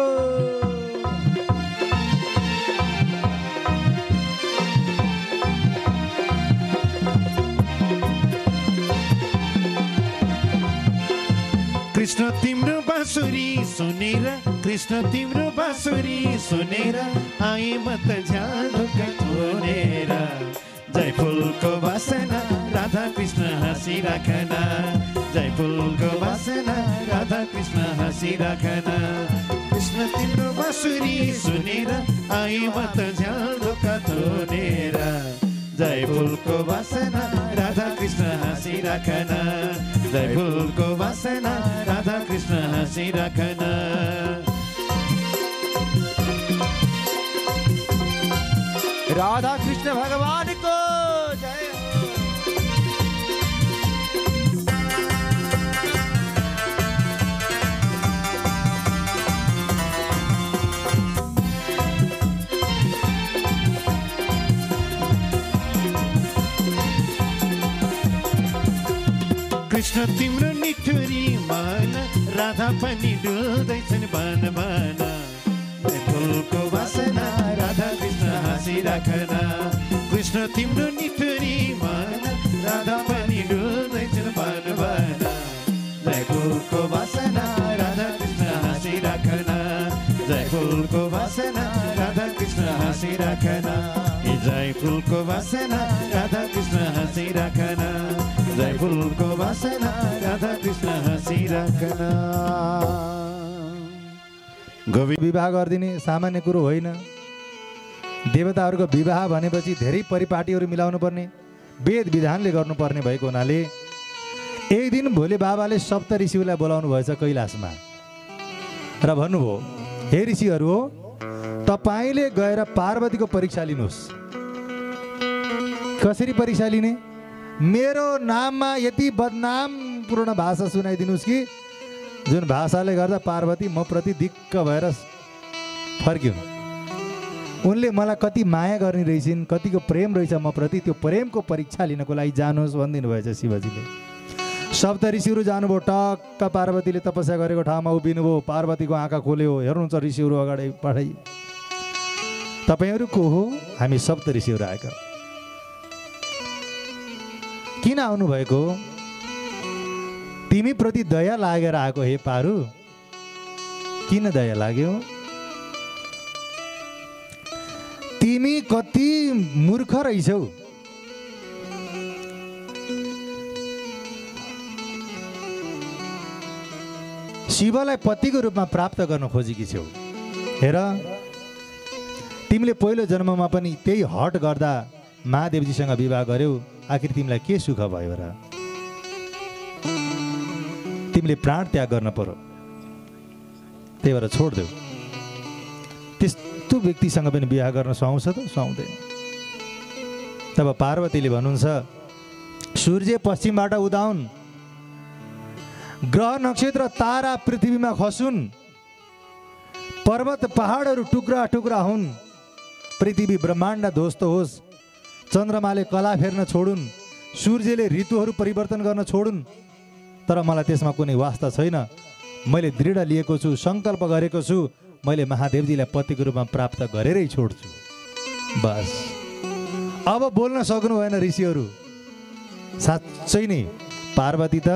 कृष्ण तिम्रो बाँसुरी सुनेर कृष्ण तिम्रो बाँसुरी सुनेर आए म त झ्यालुका छोडेर जय फुलको वासना राधा कृष्ण हाँसिराखन जय फुलको वासना राधा कृष्ण हाँसिराखन कृष्ण तिम्रो बाँसुरी सुनेर आए म त झ्यालुका छोडेर जय फुलको वासना राधा कृष्ण हाँसिराखन जय फुलको वासना राधा कृष्ण हाँसिराखन राधा कृष्ण भगवान को जय कृष्ण तिम्रो निठुरी मन राधा पनि डुल्दैछन् बन बन फुलको वासना राधा कृष्ण हाँसिराखन कृष्ण तिम्रो निठुरी मन राधा पनि डुल्दैछन् बन बन जय फुलको वासना राधा कृष्ण हाँसिराखन जय फुलको वासना राधा कृष्ण हाँसिराखन जय फुलको वासना राधा कृष्ण हाँसिराखन जय फुलको वासना राधा कृष्ण हाँसिराखन विवाह गरिदिने सामान्य कुरो होइन देवताहरूको विवाह भनेपछि धेरै परिपाटीहरू मिलाउनु पर्ने वेद विधानले गर्नुपर्ने भएको हुनाले एक दिन भोले बाबाले सप्त ऋषिहरूलाई बोलाउनु भएछ कैलाशमा र भन्नुभयो हे ऋषिहरू हो तपाईँले गएर पार्वतीको परीक्षा लिनुहोस् कसरी परीक्षा लिने मेरो नाममा यति बदनामपूर्ण भाषा सुनाइदिनुहोस् कि जुन भाषाले गर्दा पार्वती म प्रति दिक्क भएर फर्किन् उनले मलाई कति माया गर्ने रहेछन् कतिको प्रेम रहेछ म प्रति त्यो प्रेमको परीक्षा लिनको लागि जानुहोस् भनिदिनु भएछ शिवजीले सप्त ऋषिहरू जानुभयो टक्क पार्वतीले तपस्या गरेको ठाउँमा उभिनुभयो पार्वतीको आँखा खोल्यो हेर्नुहुन्छ ऋषिहरू अगाडि पठाइ तपाईँहरू को हो हामी सप्त ऋषिहरू आएका किन आउनु भएको तिमी प्रति दया लागेर आएको हे पारु किन दया लाग्यो तिमी कति मूर्ख रहेछौ शिवलाई पतिको रूपमा प्राप्त गर्न खोजेकी छौ हेर तिमीले पहिलो जन्ममा पनि त्यही हट गर्दा महादेवजीसँग विवाह गर्यौ आखिर तिमीलाई के सुख भयो र तिमीले प्राण त्याग गर्न पर्यो त्यही भएर छोड्देऊ त्यस्तो व्यक्तिसँग पनि विवाह गर्न सुहाउँछ त सुहाउँदैन तब पार्वतीले भन्नुहुन्छ सूर्य पश्चिमबाट उदाउन् ग्रह नक्षत्र तारा पृथ्वीमा खसुन् पर्वत पहाडहरू टुक्रा टुक्रा हुन् पृथ्वी ब्रह्माण्ड ध्वस्त होस् चन्द्रमाले कला फेर्न छोडुन् सूर्यले ऋतुहरू परिवर्तन गर्न छोडुन् तर मलाई त्यसमा कुनै वास्ता छैन मैले दृढ लिएको छु संकल्प गरेको छु मैले महादेवजीलाई पतिको रूपमा प्राप्त गरेरै छोड्छु बस अब बोल्न सक्नु भएन ऋषिहरू। साँच्चै नै पार्वती त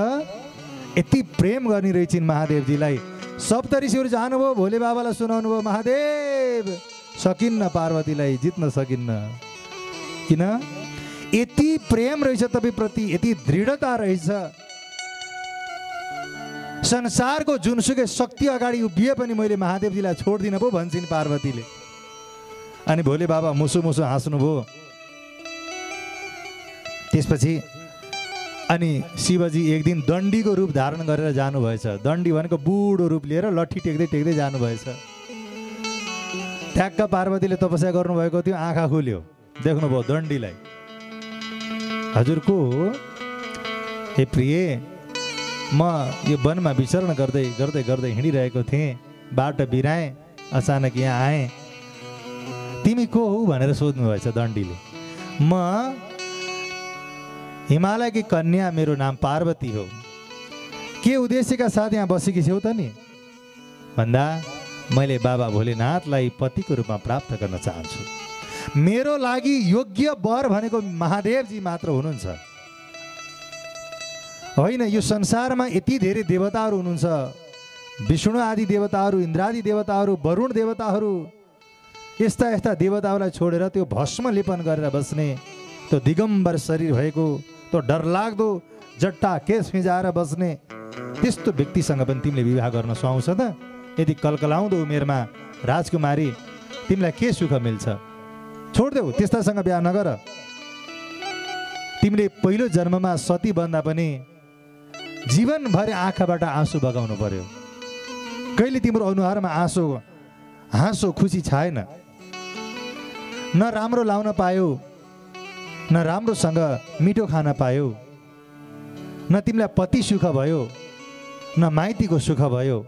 यति प्रेम गर्ने रहेछन् महादेवजीलाई। सप्त ऋषिहरू जानुभयो, भोले बाबालाई सुनाउनु भयो, महादेव सकिन्न, पार्वतीलाई जित्न सकिन्न। किन? यति प्रेम रहेछ तपाईँप्रति, यति दृढता रहेछ। संसारको जुनसुकै शक्ति अगाडि उभिए पनि मैले महादेवजीलाई छोड्दिनँ पो भन्छन् पार्वतीले। अनि भोले बाबा मुसु मुसु हाँस्नुभयो। त्यसपछि अनि शिवजी एक दिन दण्डीको रूप धारण गरेर जानुभएछ। दण्डी भनेको बुढो रूप लिएर लट्ठी टेक्दै टेक्दै जानुभएछ। ठ्याक्क पार्वतीले तपस्या गर्नुभएको थियो, आँखा खुल्यो, देख्नुभयो दण्डीलाई। हजुर को हो? हे प्रिय, म यो वनमा विचरण गर्दै गर्दै गर्दै हिँडिरहेको थिएँ, बाटो बिराएँ, अचानक यहाँ आएँ। तिमी को हो भनेर सोध्नुभएछ दण्डीले। म हिमालयकी कन्या, मेरो नाम पार्वती हो। के उद्देश्यका साथ यहाँ बसेकी छेउ त नि भन्दा, मैले बाबा भोलेनाथलाई पतिको रूपमा प्राप्त गर्न चाहन्छु। मेरो लागि योग्य वर भनेको महादेवजी मात्र हुनुहुन्छ। होइन, यो संसारमा यति धेरै देवताहरू हुनुहुन्छ, विष्णु आदि देवताहरू, इन्द्रादि देवताहरू, वरुण देवताहरू, यस्ता यस्ता देवताहरूलाई छोडेर त्यो भस्म लेपन गरेर बस्ने, त्यो दिगम्बर शरीर भएको, त्यो डरलाग्दो जट्टा केस फिजाएर बस्ने त्यस्तो व्यक्तिसँग पनि तिमीले विवाह गर्न सुहाउँछ त? यदि कलकलाउँदो उमेरमा राजकुमारी, तिमीलाई के सुख मिल्छ? छोडिदेऊ, त्यस्तासँग बिहा नगर। तिमीले पहिलो जन्ममा सती बन्दा पनि जीवनभरि आँखाबाट आँसु बगाउनु पर्यो। कहिले तिम्रो अनुहारमा हाँसो खुसी छाएन। न राम्रो लाउन पायो, न राम्रोसँग मिठो खान पायो, न तिमीलाई पति सुख भयो, न माइतीको सुख भयो।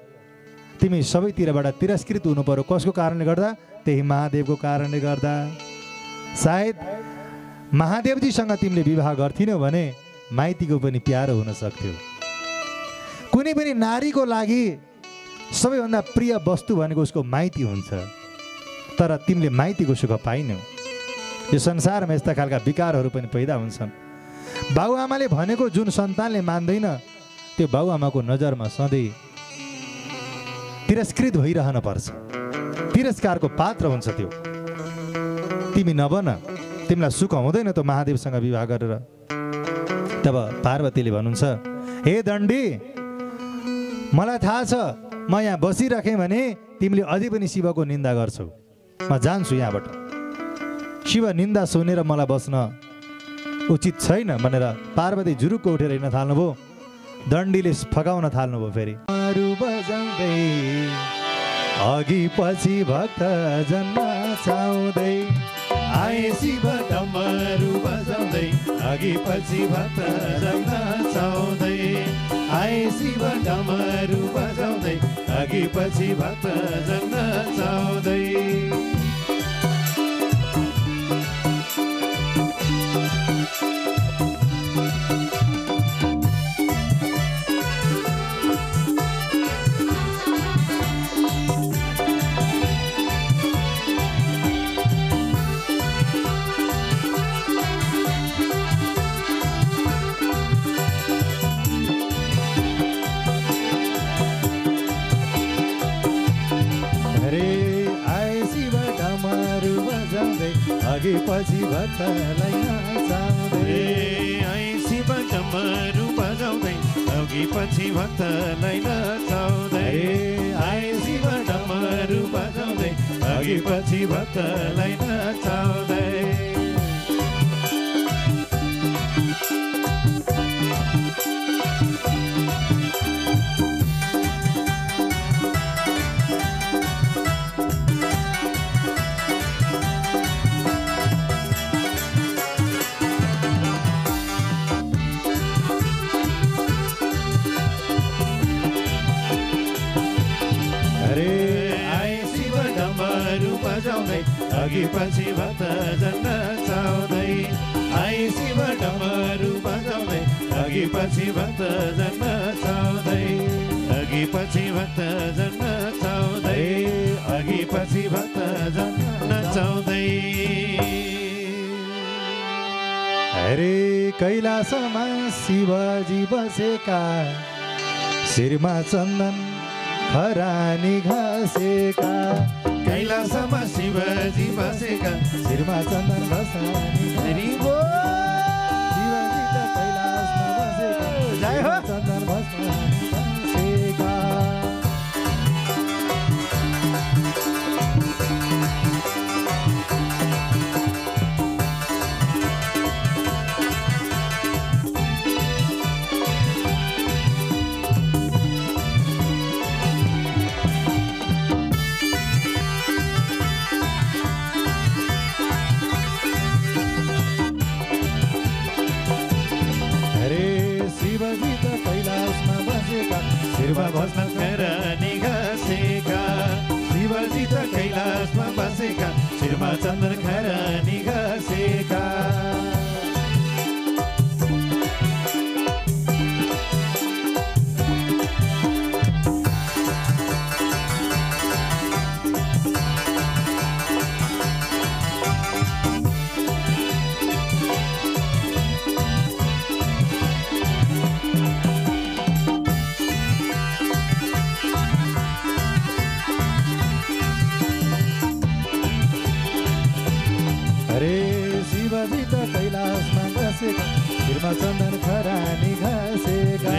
तिमी सबैतिरबाट तिरस्कृत हुनु पर्यो। कसको कारणले गर्दा? त्यही महादेवको कारणले गर्दा। सायद महादेवजीसँग तिमीले विवाह गर्थेनौ भने माइतीको पनि प्यारो हुन सक्थ्यो। कुनै पनि नारीको लागि सबैभन्दा प्रिय वस्तु भनेको उसको माइती हुन्छ, तर तिमीले माइतीको सुख पाइनौ। यो संसारमा यस्ता खालका विकारहरू पनि पैदा हुन्छन्। बाबुआमाले भनेको जुन सन्तानले मान्दैन, त्यो बाबुआमाको नजरमा सधैँ तिरस्कृत भइरहन पर्छ, तिरस्कारको पात्र हुन्छ त्यो। तिमी नबन, तिमीलाई सुख हुँदैन त्यो महादेवसँग विवाह गरेर। तब पार्वतीले भन्नुहुन्छ, हे दण्डी, मलाई थाहा छ म यहाँ बसिराखेँ भने तिमीले अझै पनि शिवको निन्दा गर्छौ। म जान्छु यहाँबाट। शिव निन्दा सुनेर मलाई बस्न उचित छैन भनेर पार्वती जुरुक्क उठेर हिँड्न थाल्नुभयो। दण्डीले फकाउन थाल्नुभयो। फेरि अघि पछि भक्त जन्म चाउँदै आए शिव डमरू बजाउँदै, अघि पछि भक्त जन्म चाउँदै, आए शिव डमरू बजाउँदै, अघि पछि भक्त जन्म चाउँदै। अघि पछि भक्तलाई नचाउँदै, आए शिव डमरू बजाउँदै, अघि पछि भक्तलाई नचाउँदै, आए शिव डमरू बजाउँदै, अघि पछि भक्तलाई नचाउँदै। अघि पछि भक्त जन्न चाउँदै, आए शिव डमरू बजाउँदै, अघि पछि भक्त जन्न चाउँदै, अघि पछि भक्त जन्न चाउँदै, अघि पछि भक्त जन्न चाउँदै। अरे कैलासमा शिवजी बसेका शिरमा चन्दन खरानी घसेका कैलासमा शिवजी बसेका शिरमा चन्दन खरानी हरि बोल। शिवजी त कैलासमा बसेका जय हो। चन्दन बसेका शिरमा भस्म खरानी घसेका शिवजी त कैलासमा बसेका शिरमा चन्दन खरानी घसेका शिरमा चन्दन खरानी घसेका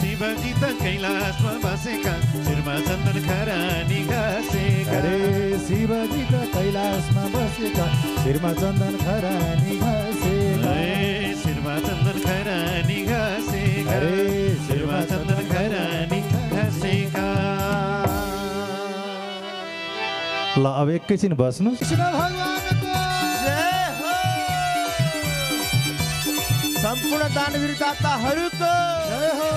शिवजी त कैलासमा बसेका शिरमा चन्दन खरानी घसेका अरे शिवजी त कैलासमा बसेका शिरमा चन्दन खरानी घसेका शिरमा चन्दन खरानी घसेका अरे शिरमा चन्दन खरानी घसेका। ल अब एकैछिन बस्नु। कृष्ण भगवानको जय हो। सम्पूर्ण दानवीर दाताहरूको जय हो।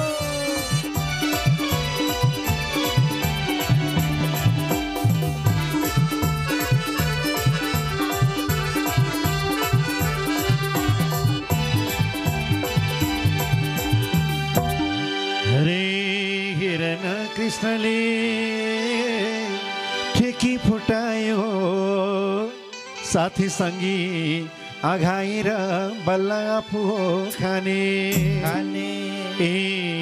हरे हिरण कृष्णले ठेकी फुटायो साथी सङ्गी आघाएर बल्ल आफू खाने ए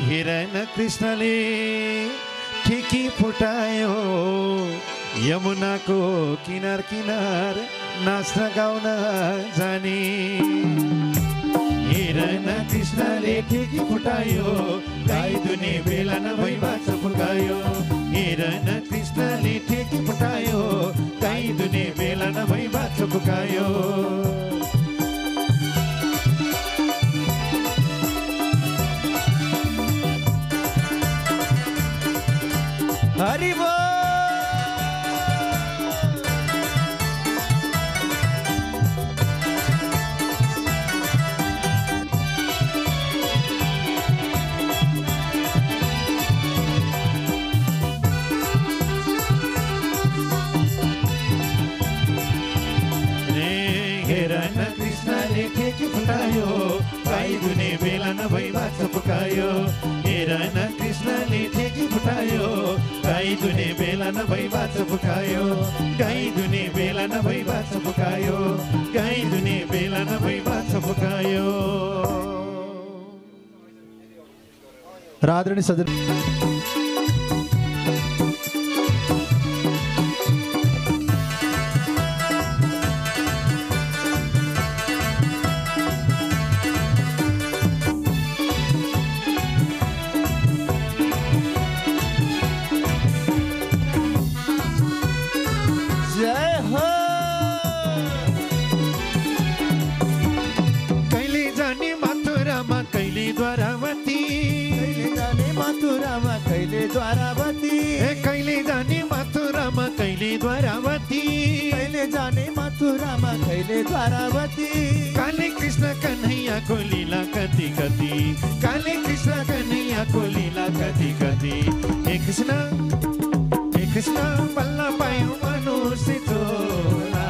हिरण कृष्णले ठेकी फुटायो यमुनाको किनार किनार नाच्न गाउन जाने हिरण कृष्णले ठेकी फुटायो गाई दुने बेला नभई बाछा फुकायो हिरण कृष्णले ठेकी फुटायो गाई दुने बेला नभई बाछा फुकायो हरि बोल। हिरण कृष्णले ठेकी फुटायो गाई दुने बेला नभई बाछा फुकायो हिरण कृष्णले ठेकी फुटायो गाई दुने बेला नभई बाछा फुकायो गाई दुने बेला नभई बाछा फुकायो गाई दुने बेला नभई बाछा फुकायो। आदरणीय सदन द्वारावती कहिले जाने मथुरामा कहिले द्वारावती कहिले जाने मथुरामा कहिले द्वारावती काले कृष्ण कन्हैयाको लीला कति कति काले कृष्ण कन्हैयाको लीला कति कति हे कृष्ण बल्ल पायो मनुष्य चोला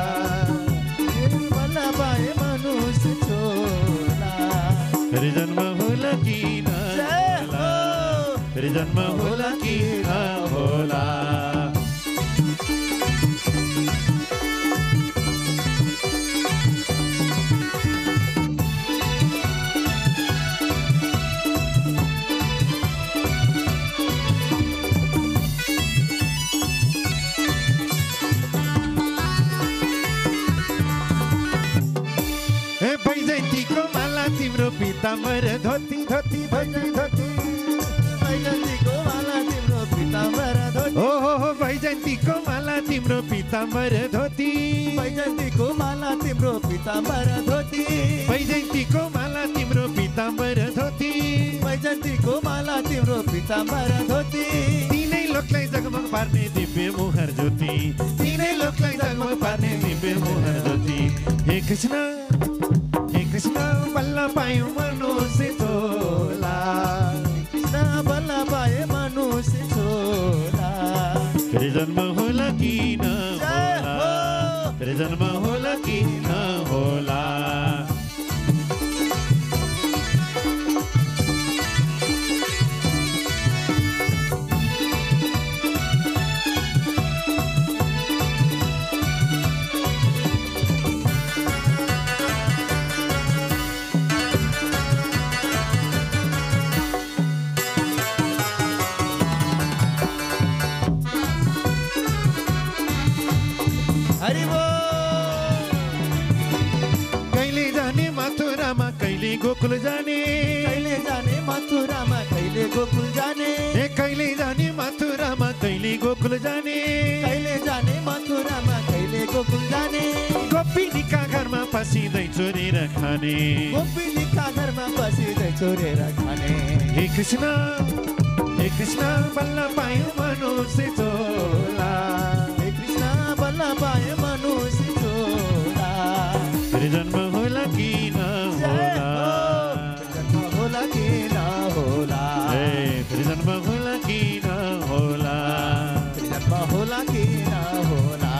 बल्ल पाए मनुष्य चोला तेरे जन्म होला कि न तेरे जन्म होला कि न होला। वैजयन्तीको माला तिम्रो पिताम्बर धोती धोती भैजन धोती वैजयन्तीको माला तिम्रो पिताम्बर धोती ओहो वैजयन्तीको माला तिम्रो पिताम्बर धोती वैजयन्तीको माला तिम्रो पिताम्बर धोती वैजयन्तीको माला तिम्रो पिताम्बर धोती वैजयन्तीको माला तिम्रो पिताम्बर धोती तिनै लोकलाई जगमग पार्ने दिव्य मुहर ज्योति तिनै लोकलाई जगमग पार्ने दिव्य मुहर ज्योति हे कृष्ण बल्ल पायौँ मनुष्य छोला कृष्ण बल्ल पाए मनुष्य छोला फेरि जन्म होला कि नहोला फेरि जन्म होला कि नहोला गोकुल जाने कहिले जाने मथुरामा कहिले गोकुल जाने कहिले जाने मथुरामा कहिले गोकुल जाने कहिले जाने मथुरामा कहिले गोकुल जाने गोपिनीका घरमा पसिँदै चोरेर खाने गोपिनीका घरमा पसिँदै चोरेर खाने हे कृष्ण बल्ल पायो मनुष्य छोला हे कृष्ण बल्ल पायो मनुष्य छोला फेरि जन्म होला कि नहोला जन्म होला कि नहोला फेरि जन्म होला कि नहोला जन्म होला कि नहोला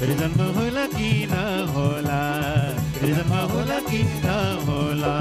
फेरि जन्म होला कि नहोला फेरि जन्म होला कि नहोला